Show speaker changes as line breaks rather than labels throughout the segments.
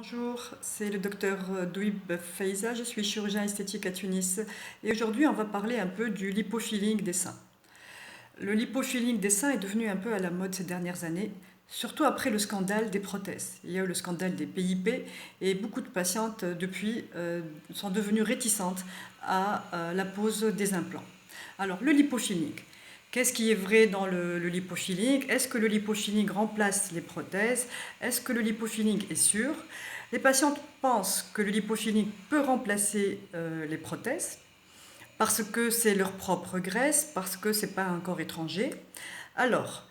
Bonjour, c'est le docteur Douib Faiza, je suis chirurgien esthétique à Tunis et aujourd'hui on va parler un peu du lipofilling des seins. Le lipofilling des seins est devenu un peu à la mode ces dernières années, surtout après le scandale des prothèses. Il y a eu le scandale des PIP et beaucoup de patientes depuis sont devenues réticentes à la pose des implants. Alors le lipofilling, qu'est-ce qui est vrai dans le lipofilling? Est-ce que le lipofilling remplace les prothèses? Est-ce que le lipofilling est sûr? Les patientes pensent que le lipofilling peut remplacer les prothèses parce que c'est leur propre graisse, parce que c'est pas un corps étranger. Alors,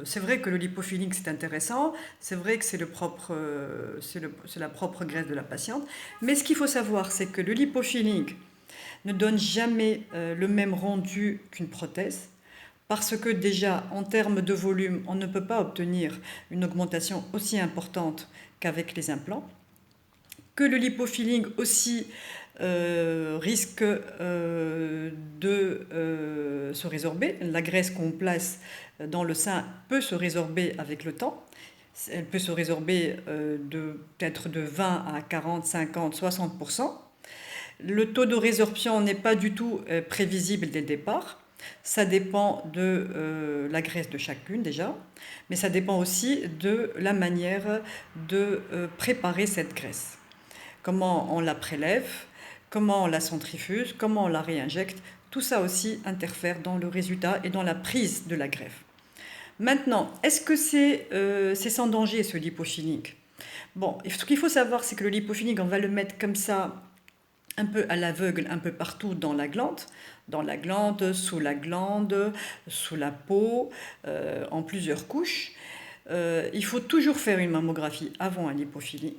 c'est vrai que le lipofilling c'est intéressant, c'est vrai que c'est la propre graisse de la patiente, mais ce qu'il faut savoir c'est que le lipofilling ne donne jamais le même rendu qu'une prothèse, parce que déjà en termes de volume, on ne peut pas obtenir une augmentation aussi importante qu'avec les implants, que le lipofilling aussi risque de se résorber. La graisse qu'on place dans le sein peut se résorber avec le temps. Elle peut se résorber peut-être de 20 à 40, 50, 60%. Le taux de résorption n'est pas du tout prévisible dès le départ. Ça dépend de la graisse de chacune déjà, mais ça dépend aussi de la manière de préparer cette graisse. Comment on la prélève, comment on la centrifuge, comment on la réinjecte, tout ça aussi interfère dans le résultat et dans la prise de la greffe. Maintenant, est-ce que c'est sans danger ce lipofilling? Bon, ce qu'il faut savoir, c'est que le lipofilling, on va le mettre comme ça, un peu à l'aveugle, un peu partout dans la glande, sous la peau, en plusieurs couches. Il faut toujours faire une mammographie avant un lipofilling,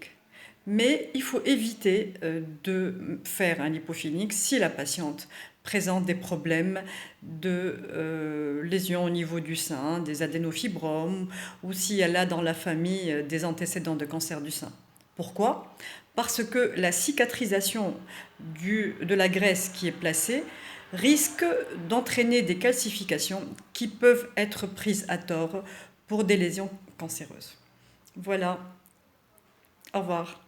mais il faut éviter de faire un lipofilling si la patiente présente des problèmes de lésions au niveau du sein, des adénofibromes, ou si elle a dans la famille des antécédents de cancer du sein. Pourquoi? Parce que la cicatrisation de la graisse qui est placée risque d'entraîner des calcifications qui peuvent être prises à tort pour des lésions cancéreuses. Voilà, au revoir.